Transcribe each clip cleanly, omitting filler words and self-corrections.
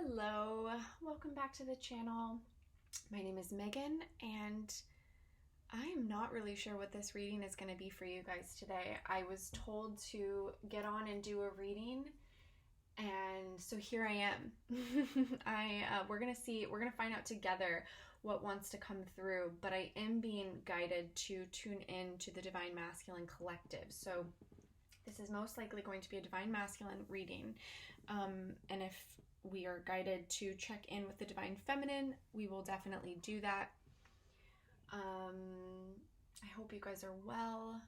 Hello, welcome back to the channel. My name is Megan and I am not really sure what this reading is going to be for you guys today. I was told to get on and do a reading, and so here I am. We're going to find out together what wants to come through, but I am being guided to tune in to the Divine Masculine Collective. So this is most likely going to be a Divine Masculine reading, and if we are guided to check in with the Divine Feminine, we will definitely do that. I hope you guys are well.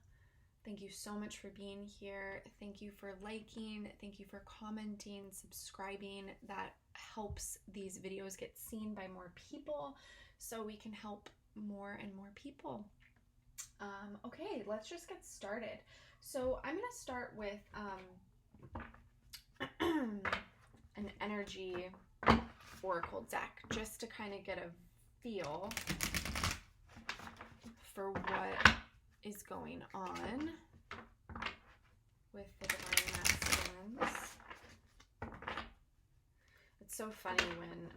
Thank you so much for being here. Thank you for liking. Thank you for commenting, subscribing. That helps these videos get seen by more people so we can help more and more people. Okay, let's just get started. So I'm going to start with an energy oracle deck just to kind of get a feel for what is going on with the Divine Masculines. It's so funny when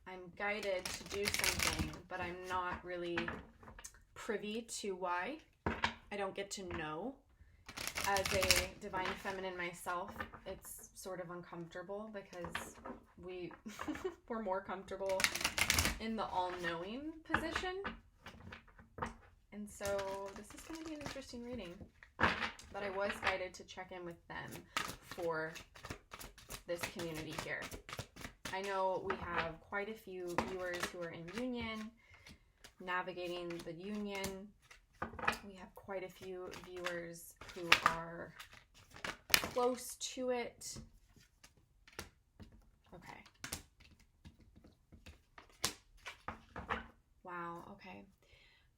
I'm guided to do something, but I'm not really privy to why. I don't get to know. As a Divine Feminine myself, it's sort of uncomfortable because we're more comfortable in the all-knowing position. And so this is going to be an interesting reading. But I was guided to check in with them for this community here. I know we have quite a few viewers who are in union, navigating the union. We have quite a few viewers who are close to it. Okay. Wow, okay.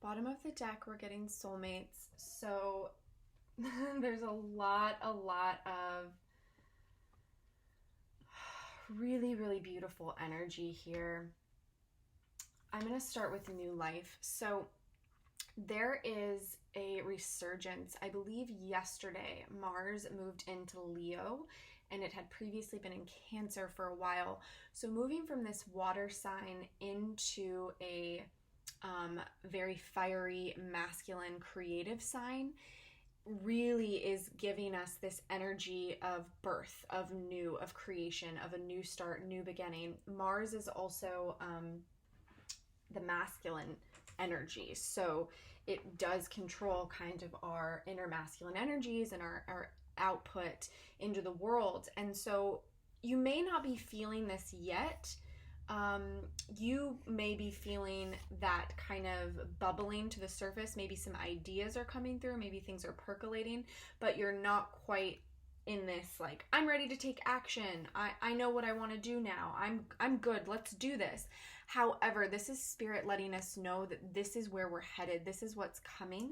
Bottom of the deck, we're getting soulmates. So there's a lot of really, really beautiful energy here. I'm going to start with new life. So there is a resurgence. I believe yesterday Mars moved into Leo, and it had previously been in Cancer for a while. So moving from this water sign into a very fiery, masculine, creative sign really is giving us this energy of birth, of new, of creation, of a new start, new beginning. Mars is also the masculine energy, so it does control kind of our inner masculine energies and our output into the world. And so you may not be feeling this yet. You may be feeling that kind of bubbling to the surface. Maybe some ideas are coming through, maybe things are percolating, but you're not quite in this like, I'm ready to take action. I know what I want to do now. I'm good. Let's do this. However, this is Spirit letting us know that this is where we're headed. This is what's coming.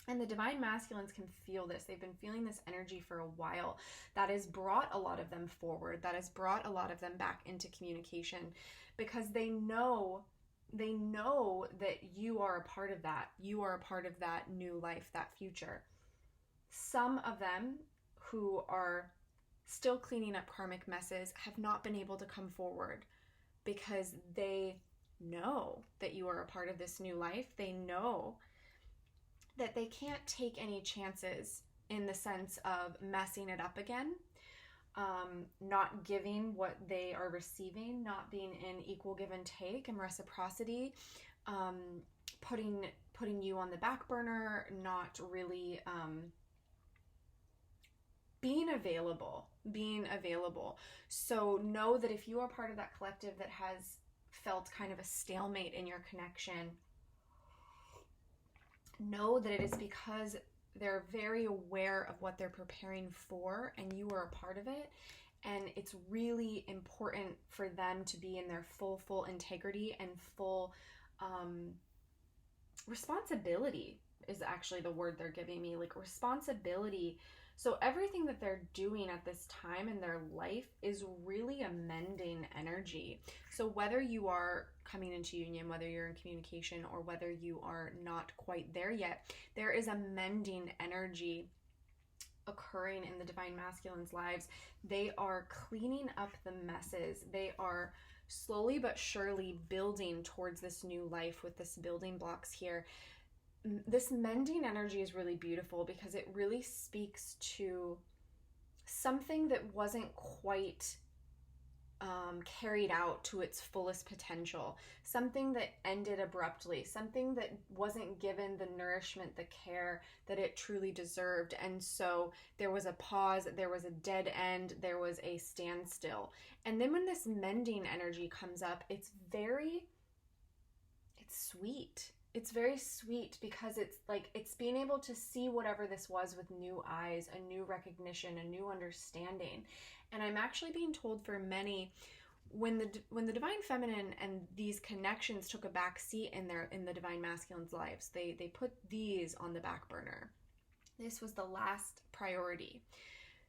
And the Divine Masculines can feel this. They've been feeling this energy for a while. That has brought a lot of them forward. That has brought a lot of them back into communication because they know that you are a part of that. You are a part of that new life, that future. Some of them who are still cleaning up karmic messes have not been able to come forward because they know that you are a part of this new life. They know that they can't take any chances in the sense of messing it up again, not giving what they are receiving, not being in equal give and take and reciprocity, putting you on the back burner, not really being available. So know that if you are part of that collective that has felt kind of a stalemate in your connection, know that it is because they're very aware of what they're preparing for and you are a part of it. And it's really important for them to be in their full integrity and full responsibility is actually the word they're giving me, like responsibility. So everything that they're doing at this time in their life is really a mending energy. So whether you are coming into union, whether you're in communication, or whether you are not quite there yet, there is a mending energy occurring in the divine masculine's lives. They are cleaning up the messes. They are slowly but surely building towards this new life with this building blocks here. This mending energy is really beautiful because it really speaks to something that wasn't quite carried out to its fullest potential, something that ended abruptly, something that wasn't given the nourishment, the care that it truly deserved. And so there was a pause, there was a dead end, there was a standstill. And then when this mending energy comes up, it's sweet. It's very sweet because it's like it's being able to see whatever this was with new eyes, a new recognition, a new understanding. And I'm actually being told for many, when the divine feminine and these connections took a back seat in the divine masculine's lives, they put these on the back burner. This was the last priority.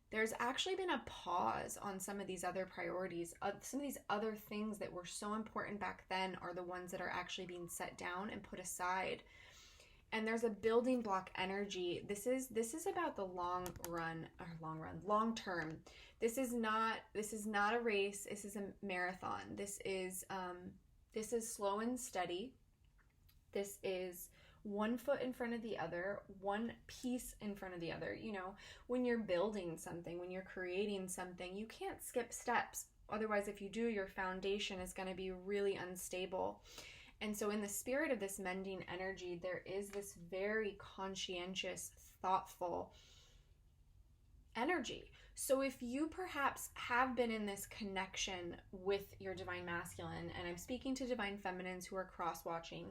There's actually been a pause on some of these other priorities. Some of these other things that were so important back then are the ones that are actually being set down and put aside. And there's a building block energy. This is about the long term. This is not a race. This is a marathon. This is slow and steady. This is one foot in front of the other, one piece in front of the other. You know, when you're building something, when you're creating something, you can't skip steps. Otherwise, if you do, your foundation is going to be really unstable. And so in the spirit of this mending energy, there is this very conscientious, thoughtful energy. So if you perhaps have been in this connection with your divine masculine, and I'm speaking to divine feminines who are cross-watching,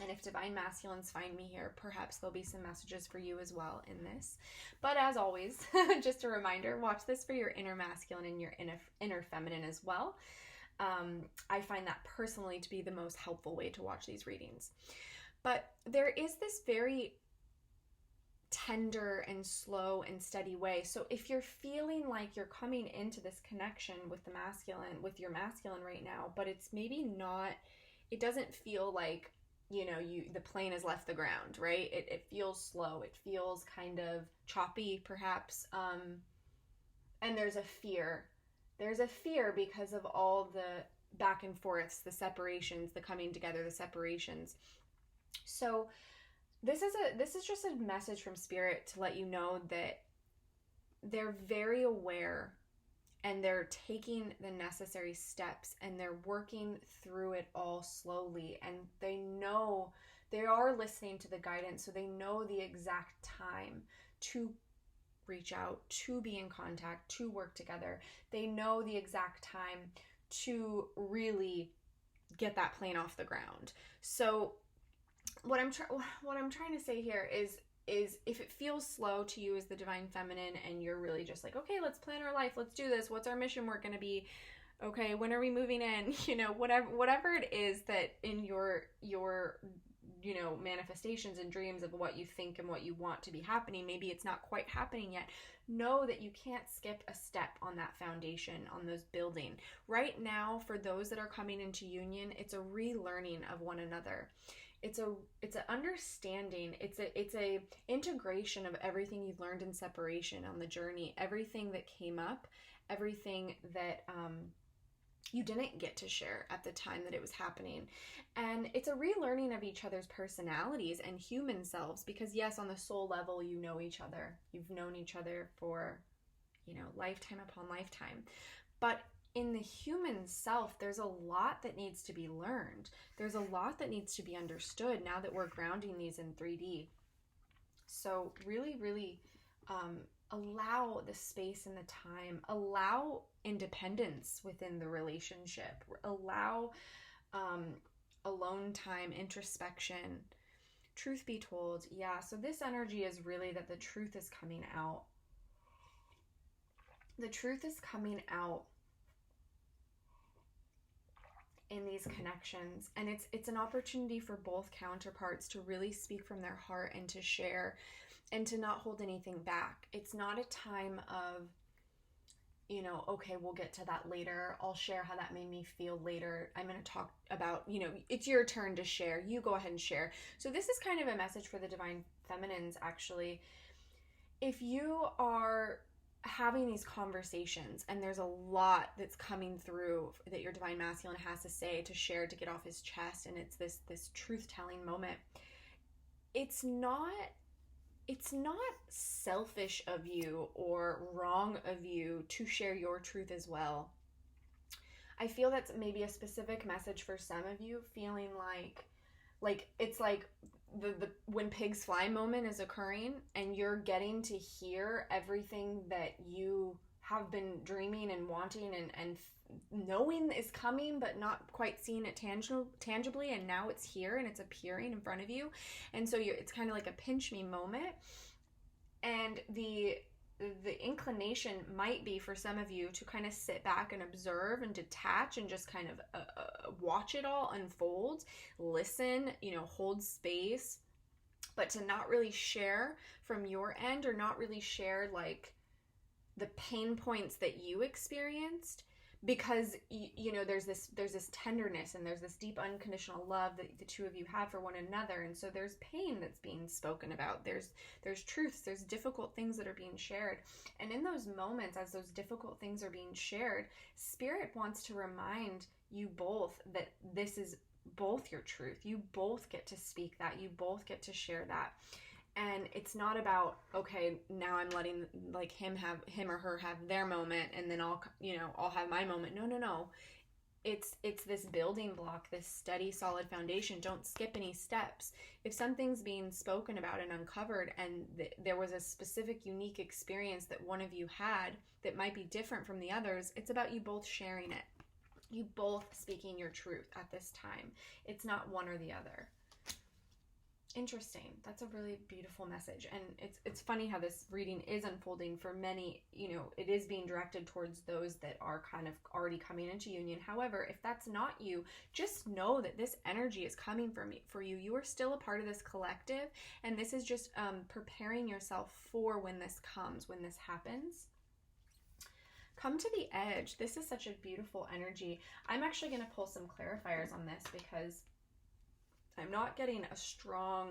and if divine masculines find me here, perhaps there'll be some messages for you as well in this. But as always, just a reminder, watch this for your inner masculine and your inner feminine as well. I find that personally to be the most helpful way to watch these readings. But there is this very tender and slow and steady way. So if you're feeling like you're coming into this connection with the masculine, with your masculine right now, but it's maybe not, it doesn't feel like, you know, the plane has left the ground, right? It feels slow. It feels kind of choppy, perhaps. And there's a fear. There's a fear because of all the back and forths, the separations, the coming together, the separations. So this is just a message from Spirit to let you know that they're very aware and they're taking the necessary steps and they're working through it all slowly, and they know they are listening to the guidance, so they know the exact time to reach out, to be in contact, to work together. They know the exact time to really get that plane off the ground. So what I'm trying to say here is if it feels slow to you as the divine feminine and you're really just like, okay, let's plan our life, let's do this, what's our mission work going to be, okay, when are we moving in, you know, whatever it is that in your you know, manifestations and dreams of what you think and what you want to be happening, maybe it's not quite happening yet. Know that you can't skip a step on that foundation, on those building. Right now, for those that are coming into union, it's a relearning of one another. It's an understanding. It's a integration of everything you've learned in separation on the journey, everything that came up, everything that you didn't get to share at the time that it was happening. And it's a relearning of each other's personalities and human selves, because yes, on the soul level, you know each other. You've known each other for, you know, lifetime upon lifetime. But in the human self, there's a lot that needs to be learned. There's a lot that needs to be understood now that we're grounding these in 3D. So really, really allow the space and the time, allow independence within the relationship, allow alone time, introspection. Truth be told, yeah, so this energy is really that the truth is coming out. The truth is coming out in these connections, and it's an opportunity for both counterparts to really speak from their heart and to share and to not hold anything back. It's not a time of, you know, okay, we'll get to that later. I'll share how that made me feel later. I'm going to talk about, you know, it's your turn to share. You go ahead and share. So this is kind of a message for the divine feminines, actually. if you are having these conversations and there's a lot that's coming through that your divine masculine has to say, to share, to get off his chest, and it's this truth-telling moment, it's not selfish of you or wrong of you to share your truth as well. I feel that's maybe a specific message for some of you, feeling like it's like the when pigs fly moment is occurring, and you're getting to hear everything that you have been dreaming and wanting and knowing is coming, but not quite seeing it tangibly, and now it's here and it's appearing in front of you. And so it's kind of like a pinch me moment. And the inclination might be for some of you to kind of sit back and observe and detach and just kind of watch it all unfold, listen, hold space, but to not really share from your end, or not really share like the pain points that you experienced, because there's this tenderness and there's this deep unconditional love that the two of you have for one another. And so there's pain that's being spoken about, there's truths, there's difficult things that are being shared. And in those moments, as those difficult things are being shared, Spirit wants to remind you both that this is both your truth. You both get to speak that, you both get to share that. And it's not about, okay, now I'm letting like him or her have their moment, and then I'll have my moment. No. It's this building block, this steady, solid foundation. Don't skip any steps. If something's being spoken about and uncovered, and there was a specific, unique experience that one of you had that might be different from the others, it's about you both sharing it. You both speaking your truth at this time. It's not one or the other. Interesting. That's a really beautiful message. And it's funny how this reading is unfolding for many. It is being directed towards those that are kind of already coming into union. However, if that's not you, just know that this energy is coming for you. You are still a part of this collective, and this is just preparing yourself for when this comes, when this happens. Come to the edge. This is such a beautiful energy. I'm actually going to pull some clarifiers on this, because I'm not getting a strong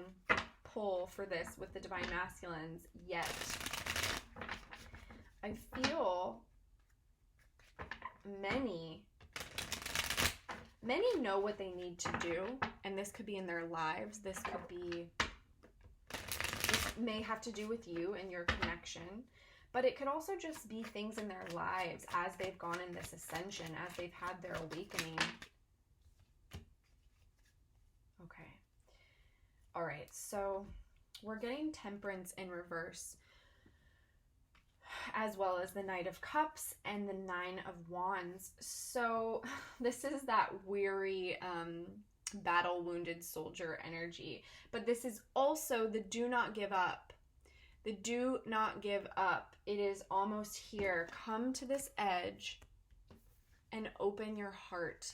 pull for this with the divine masculines yet. I feel many know what they need to do, and this could be in their lives. This may have to do with you and your connection, but it could also just be things in their lives as they've gone in this ascension, as they've had their awakening. Okay. All right, so we're getting Temperance in reverse, as well as the Knight of Cups and the Nine of Wands. So this is that weary, battle-wounded soldier energy. But this is also the do not give up. The do not give up. It is almost here. Come to this edge and open your heart.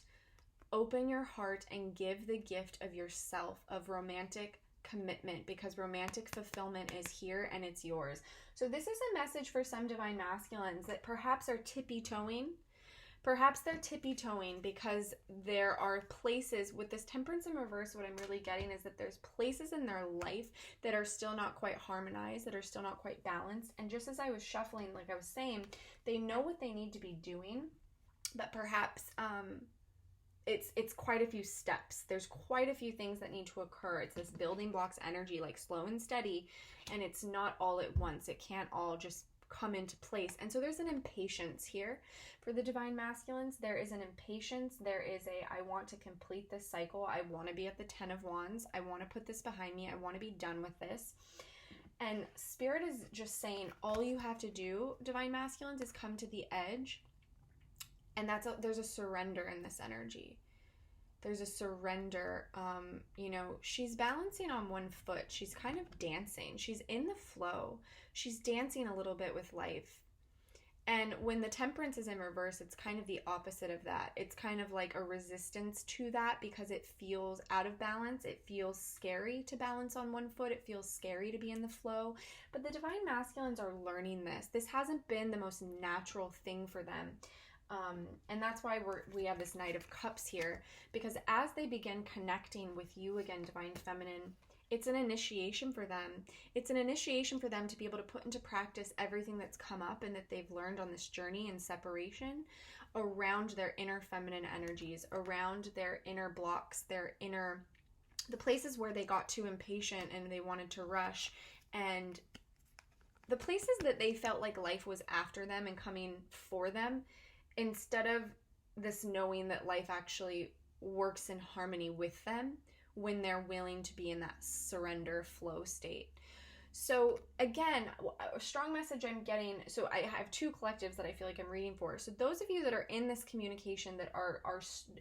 Open your heart and give the gift of yourself, of romantic commitment, because romantic fulfillment is here and it's yours. So this is a message for some divine masculines that perhaps are tippy-toeing. Perhaps they're tippy-toeing because there are places with this Temperance in reverse. What I'm really getting is that there's places in their life that are still not quite harmonized, that are still not quite balanced. And just as I was shuffling, like I was saying, they know what they need to be doing, but perhaps it's quite a few steps. There's quite a few things that need to occur. It's this building blocks energy, like slow and steady, and it's not all at once. It can't all just come into place. And so there's an impatience here for the divine masculines. There is an impatience. There is I want to complete this cycle. I want to be at the 10 of Wands. I want to put this behind me. I want to be done with this. And Spirit is just saying, all you have to do, divine masculines, is come to the edge. And there's a surrender in this energy. There's a surrender. She's balancing on one foot. She's kind of dancing. She's in the flow. She's dancing a little bit with life. And when the Temperance is in reverse, it's kind of the opposite of that. It's kind of like a resistance to that, because it feels out of balance. It feels scary to balance on one foot. It feels scary to be in the flow. But the divine masculines are learning this. This hasn't been the most natural thing for them. And that's why we have this Knight of Cups here, because as they begin connecting with you again, divine feminine, It's an initiation for them. It's an initiation for them to be able to put into practice everything that's come up and that they've learned on this journey in separation around their inner feminine energies, around their inner blocks, the places where they got too impatient and they wanted to rush, and the places that they felt like life was after them and coming for them, instead of this knowing that life actually works in harmony with them when they're willing to be in that surrender flow state. So again, a strong message I'm getting, so I have two collectives that I feel like I'm reading for. So those of you that are in this communication, that are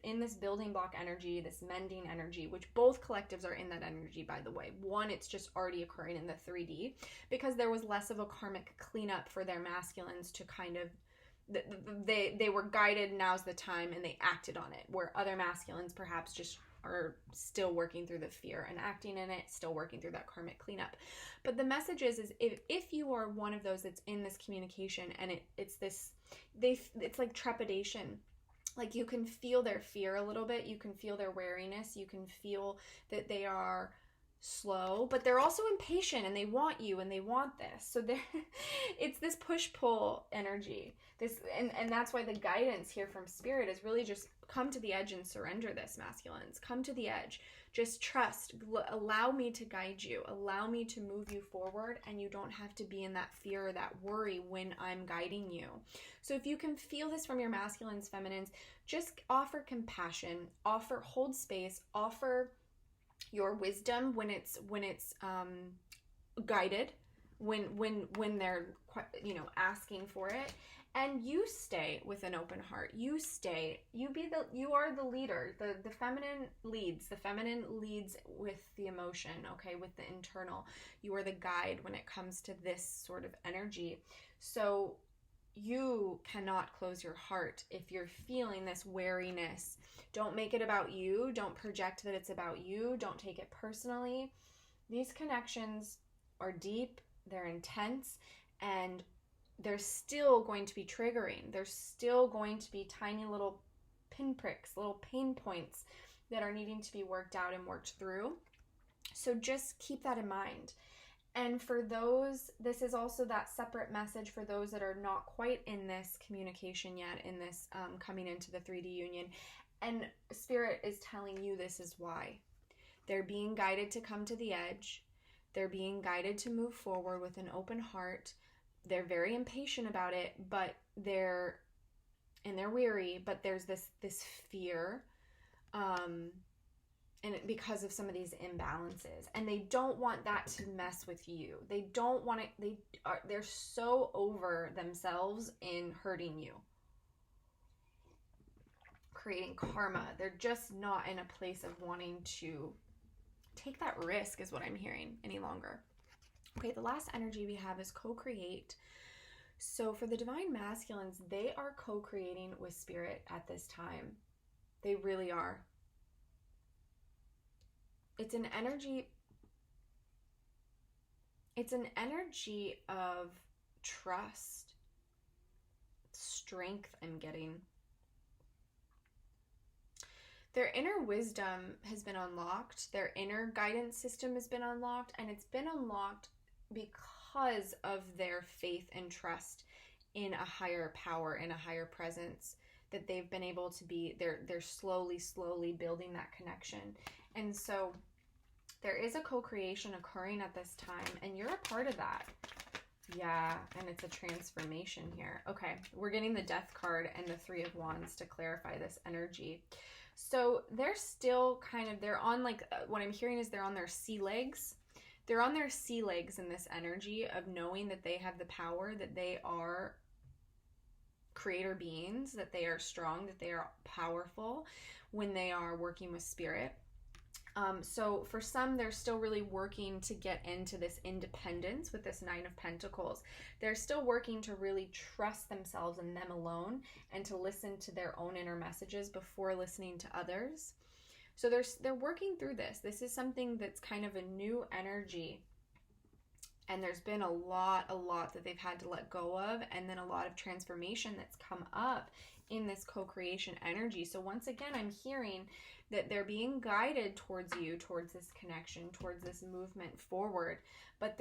in this building block energy, this mending energy, which both collectives are in that energy, by the way. One, it's just already occurring in the 3D because there was less of a karmic cleanup for their masculines to kind of, they were guided, now's the time, and they acted on it, where other masculines perhaps just are still working through the fear and acting in it, still working through that karmic cleanup. But the message is if you are one of those that's in this communication and it's like trepidation, like you can feel their fear a little bit, you can feel their wariness, you can feel that they are slow, but they're also impatient and they want you and they want this. So it's this push-pull energy. And that's why the guidance here from Spirit is really just come to the edge and surrender this, masculines. Come to the edge. Just trust. Allow me to guide you. Allow me to move you forward, and you don't have to be in that fear or that worry when I'm guiding you. So if you can feel this from your masculines, feminines, just offer compassion, hold space, offer your wisdom when it's guided, when they're, asking for it. And you stay with an open heart. You are the leader. The feminine leads. The feminine leads with the emotion, okay, with the internal. You are the guide when it comes to this sort of energy. So you cannot close your heart if you're feeling this wariness. Don't make it about you. Don't project that it's about you. Don't take it personally. These connections are deep, they're intense, and they're still going to be triggering. There's still going to be tiny little pinpricks, little pain points that are needing to be worked out and worked through. So just keep that in mind. And for those, this is also that separate message for those that are not quite in this communication yet, in this coming into the 3D union. And Spirit is telling you this is why. They're being guided to come to the edge. They're being guided to move forward with an open heart. They're very impatient about it, but they're weary, but there's this fear, and because of some of these imbalances, and they don't want that to mess with you. They don't want it. They're so over themselves in hurting you, creating karma. They're just not in a place of wanting to take that risk, is what I'm hearing, any longer. Okay, the last energy we have is co-create. So for the divine masculines, they are co-creating with Spirit at this time. They really are. It's an energy of trust, strength I'm getting. Their inner wisdom has been unlocked. Their inner guidance system has been unlocked, and it's been unlocked because of their faith and trust in a higher power, in a higher presence, that they've been able to be. They're slowly building that connection. And so there is a co-creation occurring at this time, and you're a part of that. Yeah, and it's a transformation here. Okay, we're getting the Death card and the Three of Wands to clarify this energy. So they're still they're on, what I'm hearing is they're on their sea legs. They're on their sea legs in this energy of knowing that they have the power, that they are creator beings, that they are strong, that they are powerful when they are working with Spirit. So for some, they're still really working to get into this independence with this Nine of Pentacles. They're still working to really trust themselves and them alone, and to listen to their own inner messages before listening to others. So they're working through this. This is something that's kind of a new energy. And there's been a lot that they've had to let go of, and then a lot of transformation that's come up in this co-creation energy. So once again, I'm hearing that they're being guided towards you, towards this connection, towards this movement forward. But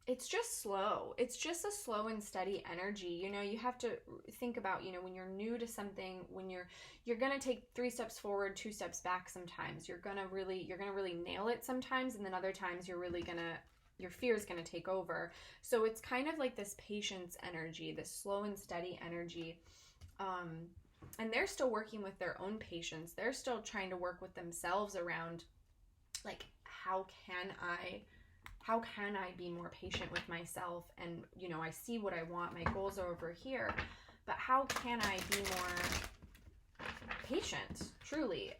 it's just slow. It's just a slow and steady energy. You know, you have to think about, you know, when you're new to something, when you're going to take 3 steps forward, 2 steps back sometimes. You're going to really nail it sometimes, and then other times your fear is going to take over. So it's kind of like this patience energy, this slow and steady energy. And they're still working with their own patience. They're still trying to work with themselves around, like, how can I be more patient with myself? And, you know, I see what I want. My goals are over here. But how can I be more patient, truly,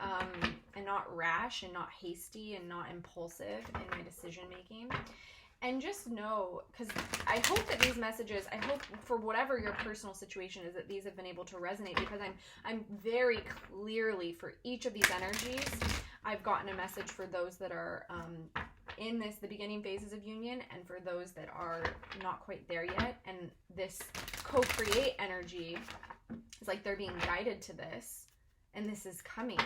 and not rash and not hasty and not impulsive in my decision making? And just know, because I hope that these messages, I hope for whatever your personal situation is, that these have been able to resonate, because I'm very clearly, for each of these energies, I've gotten a message for those that are in the beginning phases of union, and for those that are not quite there yet. And this co-create energy is like they're being guided to this, and this is coming.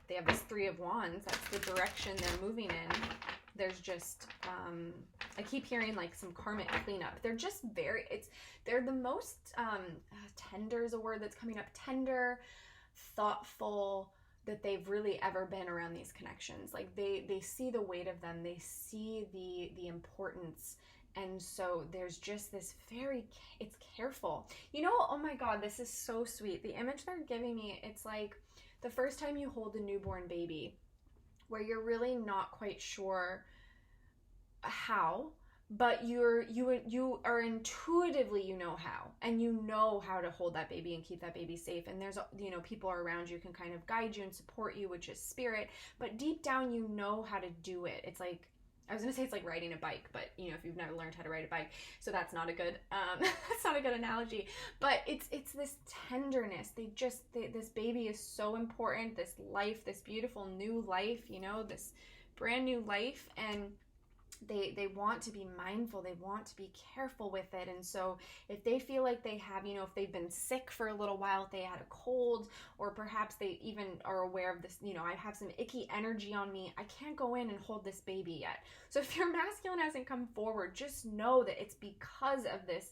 They have this 3 of Wands. That's the direction they're moving in. There's just, I keep hearing like some karmic cleanup. They're just they're the most, tender is a word that's coming up. Tender, thoughtful, that they've really ever been around these connections. Like they see the weight of them. They see the importance. And so there's just this it's careful. You know, oh my God, this is so sweet. The image they're giving me, it's like the first time you hold a newborn baby, where you're really not quite sure how, but you are intuitively, you know how, and you know how to hold that baby and keep that baby safe. And there's, you know, people around you can kind of guide you and support you, which is spirit, but deep down you know how to do it. It's like, I was gonna say it's like riding a bike, but you know, if you've never learned how to ride a bike, so that's not a good that's not a good analogy. But it's this tenderness. This baby is so important. This life, this beautiful new life, you know, this brand new life, and they want to be mindful. They want to be careful with it. And so if they feel like they have, you know, if they've been sick for a little while, if they had a cold, or perhaps they even are aware of this, you know, I have some icky energy on me, I can't go in and hold this baby yet. So if your masculine hasn't come forward, just know that it's because of this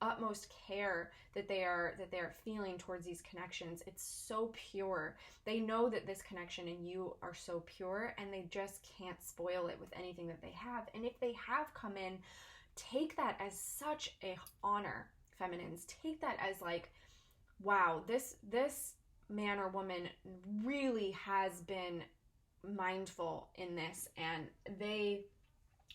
utmost care that they are feeling towards these connections. It's so pure. They know that this connection and you are so pure, and they just can't spoil it with anything that they have. And if they have come in, take that as such a honor, feminines. Take that as like, wow, this man or woman really has been mindful in this, and they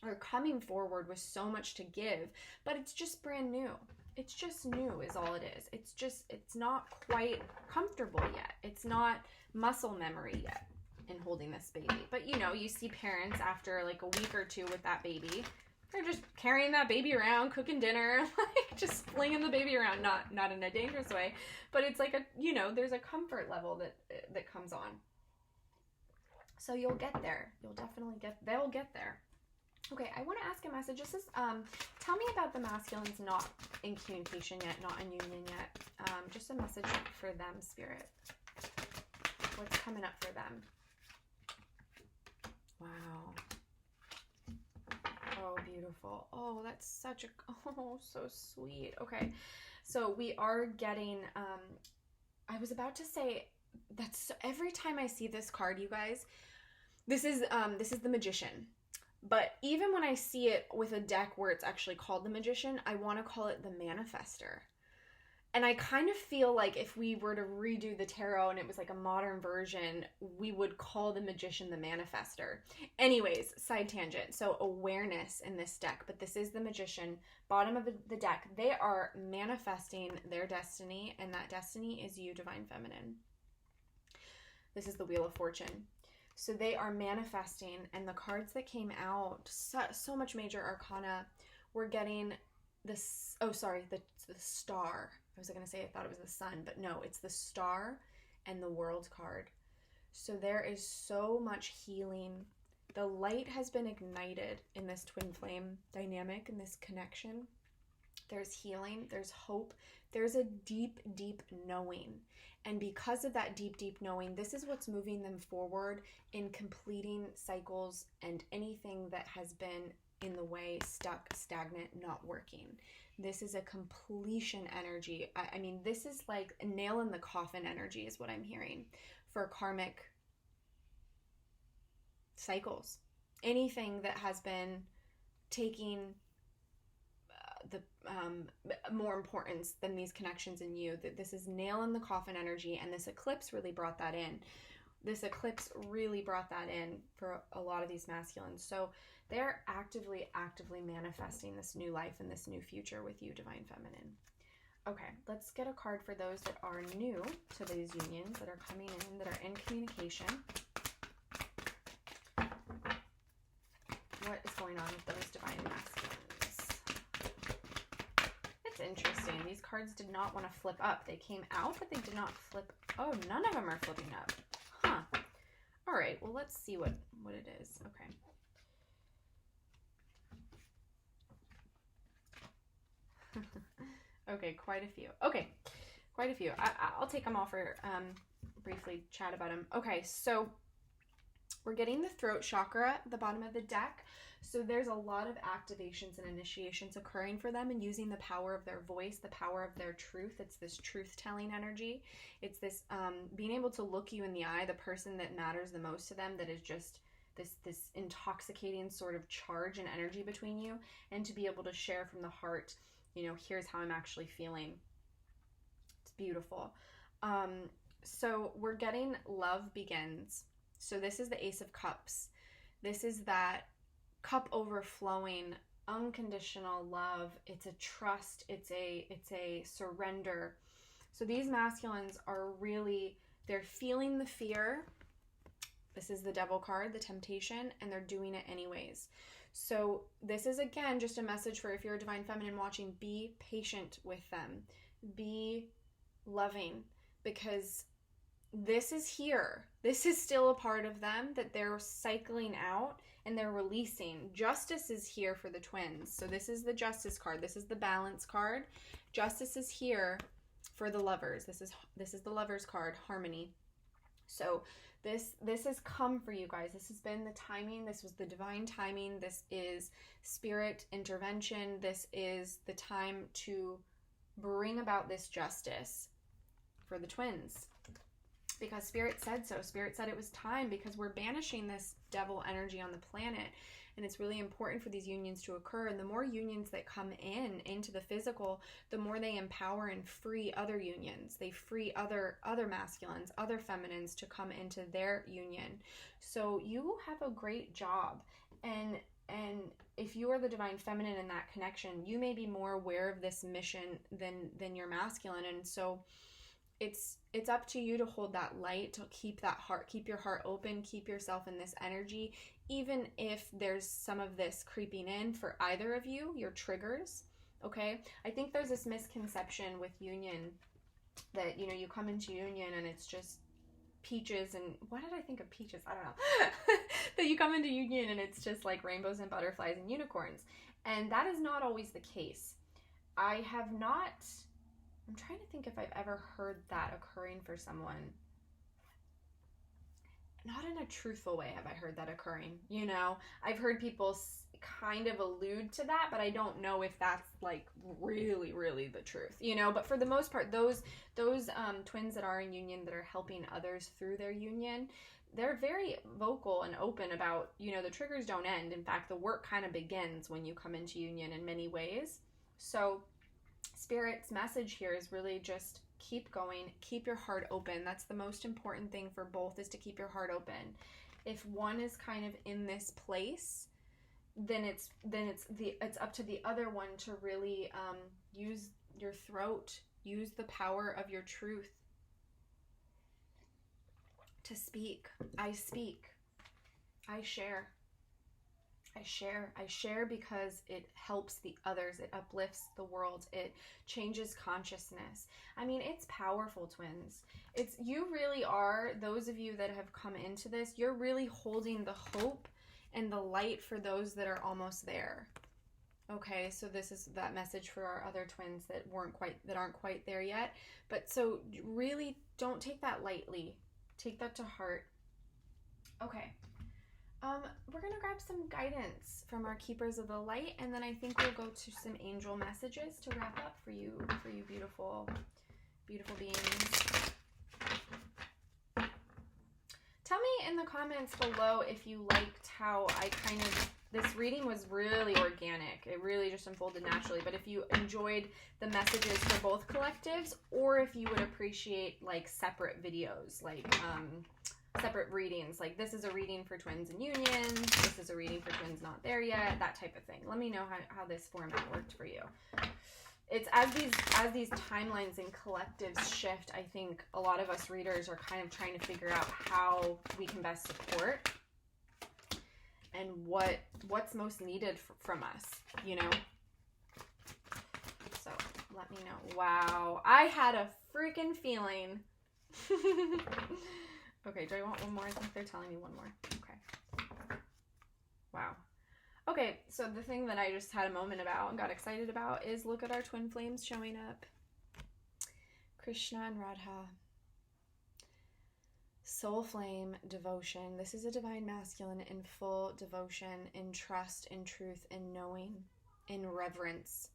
are coming forward with so much to give, but it's just brand new. It's just new is all it is. It's not quite comfortable yet. It's not muscle memory yet in holding this baby. But you know, you see parents after like a week or 2 with that baby, they're just carrying that baby around, cooking dinner, like just flinging the baby around, not in a dangerous way, but it's like you know, there's a comfort level that comes on. So you'll get there. They'll get there. Okay, I want to ask a message. This is, tell me about the masculines not in communication yet, not in union yet. Just a message for them, Spirit. What's coming up for them? Wow. Oh, beautiful. Oh, that's such so sweet. Okay, so we are getting, I was about to say, every time I see this card, you guys, this is the Magician. But even when I see it with a deck where it's actually called the Magician, I want to call it the Manifester. And I kind of feel like if we were to redo the tarot and it was like a modern version, we would call the Magician the Manifester. Anyways, side tangent. So awareness in this deck, but this is the Magician. Bottom of the deck, they are manifesting their destiny, and that destiny is you, Divine Feminine. This is the Wheel of Fortune. So they are manifesting, and the cards that came out, so much major arcana, we're getting this, the Star. I was going to say I thought it was the Sun, but no, it's the Star and the World card. So there is so much healing. The light has been ignited in this twin flame dynamic, in this connection. There's healing, there's hope, there's a deep, deep knowing. And because of that deep, deep knowing, this is what's moving them forward in completing cycles and anything that has been in the way, stuck, stagnant, not working. This is a completion energy. I mean, this is like a nail in the coffin energy is what I'm hearing for karmic cycles. Anything that has been taking the more importance than these connections in you, that this is nail in the coffin energy, and this eclipse really brought that in. This eclipse really brought that in for a lot of these masculines. So they're actively manifesting this new life and this new future with you, Divine Feminine. Okay, let's get a card for those that are new to these unions, that are coming in, that are in communication. What is going on with those divine masculines? It's interesting. These cards did not want to flip up. They came out, but they did not flip. Oh, none of them are flipping up. Huh. All right, well, let's see what it is. Okay. Okay, quite a few. Okay, quite a few. I'll take them all for briefly chat about them. Okay, so we're getting the throat chakra at the bottom of the deck. So there's a lot of activations and initiations occurring for them, and using the power of their voice, the power of their truth. It's this truth-telling energy. It's this being able to look you in the eye, the person that matters the most to them, that is just this intoxicating sort of charge and energy between you, and to be able to share from the heart, you know, here's how I'm actually feeling. It's beautiful. So we're getting love begins. So this is the Ace of Cups. This is that cup overflowing, unconditional love. It's a trust. It's a surrender. So these masculines are really, they're feeling the fear. This is the Devil card, the temptation, and they're doing it anyways. So this is, again, just a message for if you're a Divine Feminine watching, be patient with them. Be loving, because this is here. This is still a part of them that they're cycling out and they're releasing. Justice is here for the twins. So this is the Justice card. This is the Balance card. Justice is here for the lovers. This is the Lovers card, Harmony. So this has come for you guys. This has been the timing. This was the divine timing. This is spirit intervention. This is the time to bring about this justice for the twins, because Spirit said so. Spirit said it was time, because we're banishing this devil energy on the planet, and it's really important for these unions to occur. And the more unions that come into the physical, the more they empower and free other unions. They free other masculines, other feminines to come into their union. So you have a great job, and if you are the Divine Feminine in that connection, you may be more aware of this mission than your masculine. And so it's up to you to hold that light, to keep that heart, keep your heart open, keep yourself in this energy, even if there's some of this creeping in for either of you, your triggers. Okay, I think there's this misconception with union that, you know, you come into union and it's just peaches, and what did I think of peaches? I don't know. That you come into union and it's just like rainbows and butterflies and unicorns, and that is not always the case. I'm trying to think if I've ever heard that occurring for someone. Not in a truthful way have I heard that occurring, you know? I've heard people kind of allude to that, but I don't know if that's like really, really the truth, you know? But for the most part, those twins that are in union, that are helping others through their union, they're very vocal and open about, you know, the triggers don't end. In fact, the work kind of begins when you come into union in many ways. So Spirit's message here is really just keep going, keep your heart open. That's the most important thing for both, is to keep your heart open. If one is kind of in this place, then it's up to the other one to really use your throat, use the power of your truth to speak. I speak. I share. I share because it helps the others. It uplifts the world. It changes consciousness. I mean, it's powerful, twins. You really are, those of you that have come into this, you're really holding the hope and the light for those that are almost there. Okay, so this is that message for our other twins that aren't quite there yet. But so really don't take that lightly. Take that to heart. Okay. We're gonna grab some guidance from our keepers of the light, and then I think we'll go to some angel messages to wrap up for you beautiful, beautiful beings. Tell me in the comments below if you liked how this reading was really organic. It really just unfolded naturally. But if you enjoyed the messages for both collectives, or if you would appreciate like separate videos, like separate readings, like this is a reading for twins and unions, this is a reading for twins not there yet, that type of thing. Let me know how this format worked for you. It's as these timelines and collectives shift, I think a lot of us readers are kind of trying to figure out how we can best support and what's most needed from us, you know? So let me know. Wow, I had a freaking feeling. Okay, do I want one more? I think they're telling me one more. Okay. Wow. Okay, so the thing that I just had a moment about and got excited about is look at our twin flames showing up. Krishna and Radha. Soul flame devotion. This is a divine masculine in full devotion, in trust, in truth, in knowing, in reverence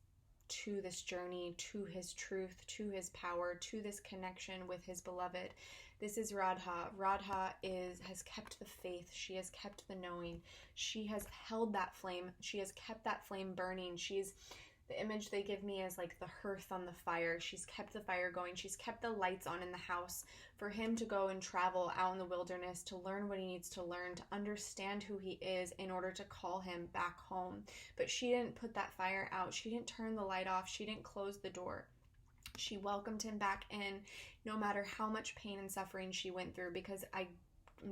to this journey, to his truth, to his power, to this connection with his beloved. This is Radha. Radha has kept the faith. She has kept the knowing. She has held that flame. She has kept that flame burning. The image they give me is like the hearth on the fire. She's kept the fire going. She's kept the lights on in the house for him to go and travel out in the wilderness, to learn what he needs to learn, to understand who he is in order to call him back home. But she didn't put that fire out. She didn't turn the light off. She didn't close the door. She welcomed him back in, no matter how much pain and suffering she went through, because I'm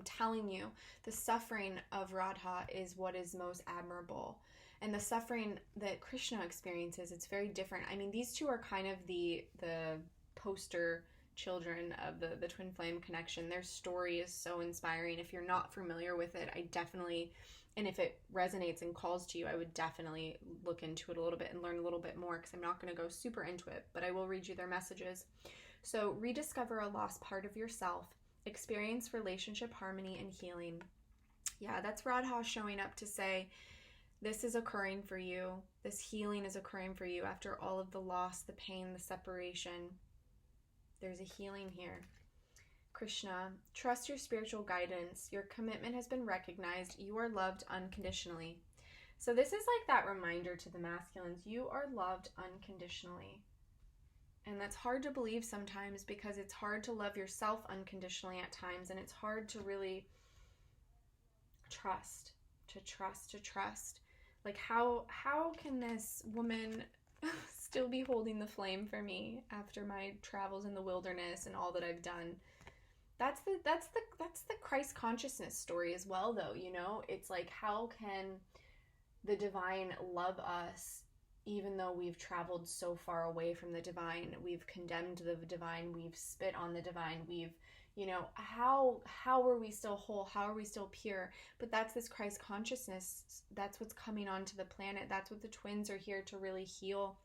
telling you, the suffering of Radha is what is most admirable. And the suffering that Krishna experiences, it's very different. I mean, these two are kind of the poster children of the twin flame connection. Their story is so inspiring. If you're not familiar with it, and if it resonates and calls to you, I would definitely look into it a little bit and learn a little bit more, because I'm not going to go super into it, but I will read you their messages. So, rediscover a lost part of yourself, experience relationship harmony and healing. Yeah, that's Radha showing up to say, this is occurring for you. This healing is occurring for you after all of the loss, the pain, the separation. There's a healing here. Krishna, trust your spiritual guidance. Your commitment has been recognized. You are loved unconditionally. So this is like that reminder to the masculines. You are loved unconditionally. And that's hard to believe sometimes, because it's hard to love yourself unconditionally at times. And it's hard to really trust. Like how can this woman still be holding the flame for me after my travels in the wilderness and all that I've done? That's the Christ consciousness story as well, though, you know? It's like, how can the divine love us even though we've traveled so far away from the divine? We've condemned the divine, we've spit on the divine, we've, you know, how are we still whole? How are we still pure? But that's this Christ consciousness. That's what's coming onto the planet. That's what the twins are here to really heal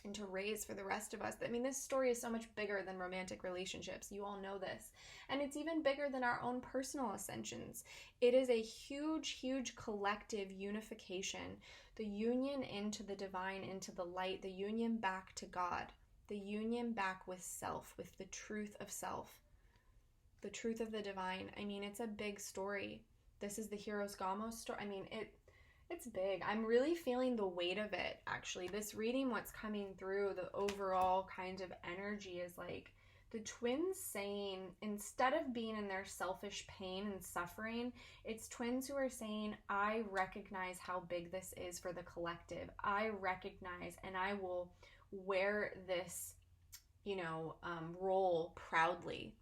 and to raise for the rest of us. I mean, this story is so much bigger than romantic relationships. You all know this. And it's even bigger than our own personal ascensions. It is a huge, huge collective unification. The union into the divine, into the light, the union back to God, the union back with self, with the truth of self, the truth of the divine. I mean, it's a big story. This is the Heroes Gamos story. I mean, it's big. I'm really feeling the weight of it, actually. This reading, what's coming through, the overall kind of energy is like the twins saying, instead of being in their selfish pain and suffering, it's twins who are saying, I recognize how big this is for the collective. I recognize, and I will wear this, role proudly,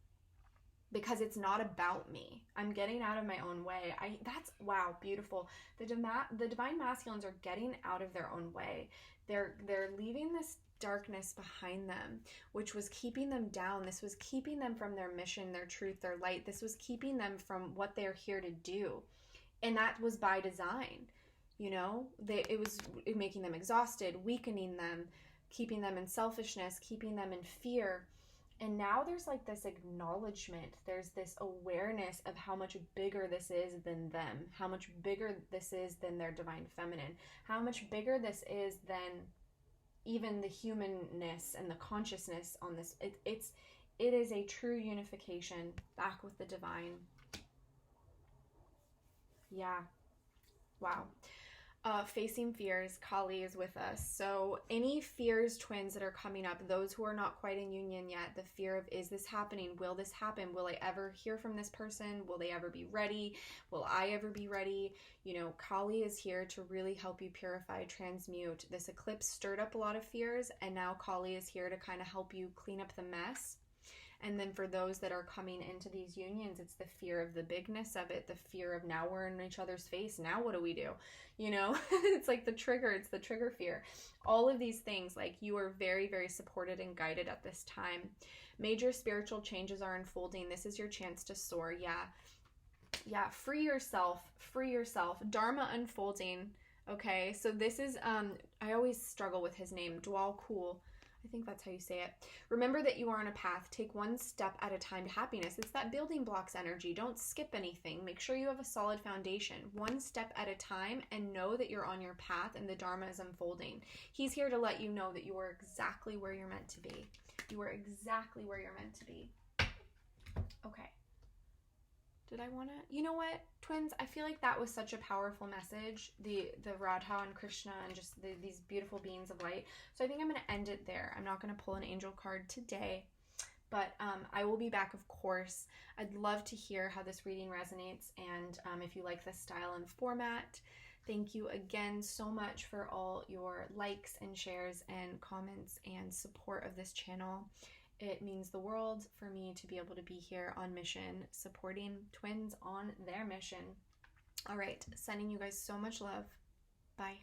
because it's not about me. I'm getting out of my own way. That's wow, beautiful. The divine masculines are getting out of their own way. They're leaving this darkness behind them, which was keeping them down. This was keeping them from their mission, their truth, their light. This was keeping them from what they're here to do. And that was by design. It was making them exhausted, weakening them, keeping them in selfishness, keeping them in fear. And now there's like this acknowledgement, there's this awareness of how much bigger this is than them, how much bigger this is than their divine feminine, how much bigger this is than even the humanness and the consciousness on this. It is a true unification back with the divine. Yeah. Wow. Facing fears, Kali is with us. So any fears, twins, that are coming up, those who are not quite in union yet, the fear of, is this happening? Will this happen? Will I ever hear from this person? Will they ever be ready? Will I ever be ready? Kali is here to really help you purify, transmute. This eclipse stirred up a lot of fears, and now Kali is here to kind of help you clean up the mess. And then for those that are coming into these unions, it's the fear of the bigness of it, the fear of, now we're in each other's face, now what do we do? It's like it's the trigger fear. All of these things, like, you are very, very supported and guided at this time. Major spiritual changes are unfolding. This is your chance to soar. Yeah, free yourself. Dharma unfolding. Okay, so this is, I always struggle with his name, Dwal Kul. I think that's how you say it. Remember that you are on a path. Take one step at a time to happiness. It's that building blocks energy. Don't skip anything. Make sure you have a solid foundation. One step at a time, and know that you're on your path and the Dharma is unfolding. He's here to let you know that you are exactly where you're meant to be. You are exactly where you're meant to be. Okay. Did I want to? You know what, twins? I feel like that was such a powerful message. The Radha and Krishna and just these beautiful beings of light. So I think I'm going to end it there. I'm not going to pull an angel card today. But I will be back, of course. I'd love to hear how this reading resonates. And if you like this style and format, thank you again so much for all your likes and shares and comments and support of this channel. It means the world for me to be able to be here on mission, supporting twins on their mission. All right, sending you guys so much love. Bye.